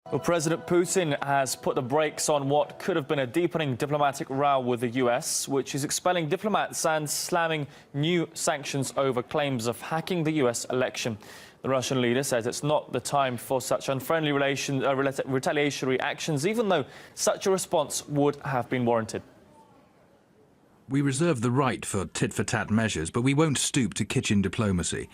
Well, President Putin has put the brakes on what could have been a deepening diplomatic row with the US, which is expelling diplomats and slamming new sanctions over claims of hacking the US election. The Russian leader says it's not the time for such unfriendly retaliatory actions, even though such a response would have been warranted. We reserve the right for tit-for-tat measures, but we won't stoop to kitchen diplomacy.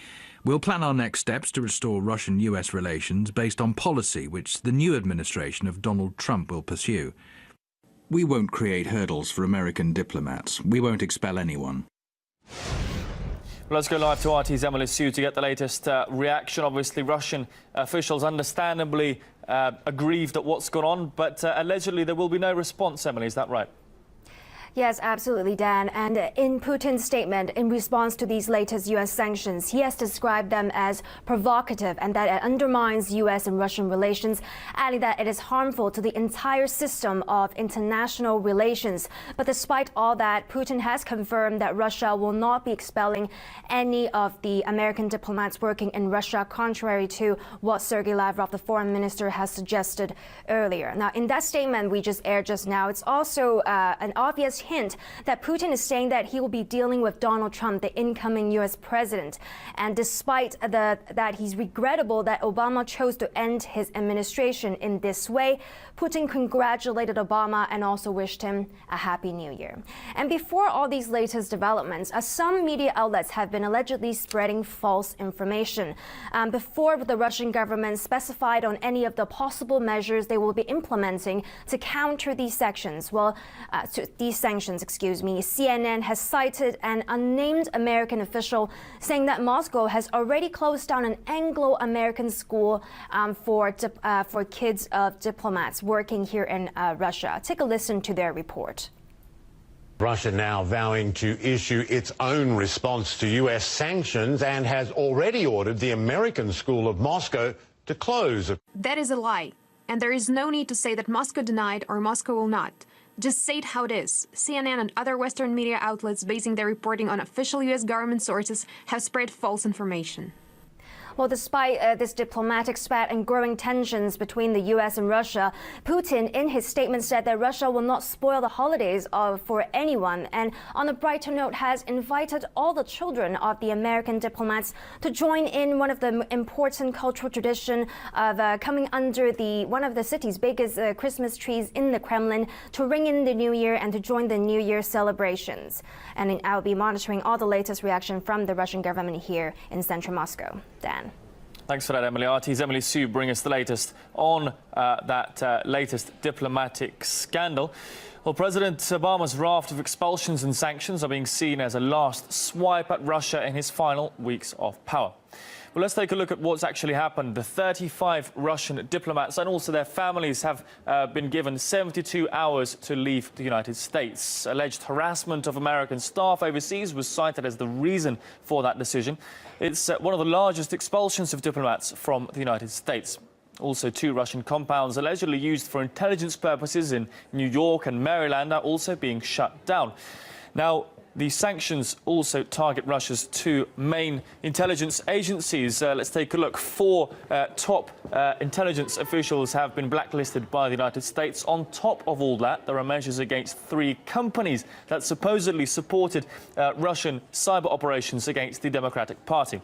We'll plan our next steps to restore Russian-US relations based on policy which the new administration of Donald Trump will pursue. We won't create hurdles for American diplomats. We won't expel anyone. Well, let's go live to RT's Emily Sue to get the latest reaction. Obviously, Russian officials understandably aggrieved at what's gone on, but allegedly there will be no response, Emily. Is that right? Yes, absolutely, Dan. And in Putin's statement, in response to these latest U.S. sanctions, he has described them as provocative and that it undermines U.S. and Russian relations, adding that it is harmful to the entire system of international relations. But despite all that, Putin has confirmed that Russia will not be expelling any of the American diplomats working in Russia, contrary to what Sergei Lavrov, the foreign minister, has suggested earlier. Now, in that statement we just aired just now, it's also an obvious hint that Putin is saying that he will be dealing with Donald Trump, the incoming U.S. president. And despite that he's regrettable that Obama chose to end his administration in this way, Putin congratulated Obama and also wished him a happy new year. And before all these latest developments, some media outlets have been allegedly spreading false information. Before the Russian government specified on any of the possible measures they will be implementing to counter these sanctions, CNN has cited an unnamed American official saying that Moscow has already closed down an Anglo-American school for kids of diplomats working here in Russia. Take a listen to their report. Russia now vowing to issue its own response to U.S. sanctions and has already ordered the American School of Moscow to close. That is a lie, and there is no need to say that Moscow denied or Moscow will not. Just say it how it is. CNN and other Western media outlets basing their reporting on official U.S. government sources have spread false information. Well, despite this diplomatic spat and growing tensions between the U.S. and Russia, Putin, in his statement, said that Russia will not spoil the holidays for anyone. And on a brighter note, has invited all the children of the American diplomats to join in one of the important cultural tradition of coming under one of the city's biggest Christmas trees in the Kremlin to ring in the new year and to join the New Year celebrations. And I'll be monitoring all the latest reaction from the Russian government here in central Moscow. Dan. Thanks for that, Emily. RT's Emily Sue bring us the latest on that latest diplomatic scandal. Well, President Obama's raft of expulsions and sanctions are being seen as a last swipe at Russia in his final weeks of power. Well, let's take a look at what's actually happened. The 35 Russian diplomats and also their families have been given 72 hours to leave the United States. Alleged harassment of American staff overseas was cited as the reason for that decision. It's one of the largest expulsions of diplomats from the United States. Also, 2 Russian compounds allegedly used for intelligence purposes in New York and Maryland are also being shut down. Now, the sanctions also target Russia's 2 main intelligence agencies. Let's take a look. 4 top intelligence officials have been blacklisted by the United States. On top of all that, there are measures against 3 companies that supposedly supported Russian cyber operations against the Democratic Party.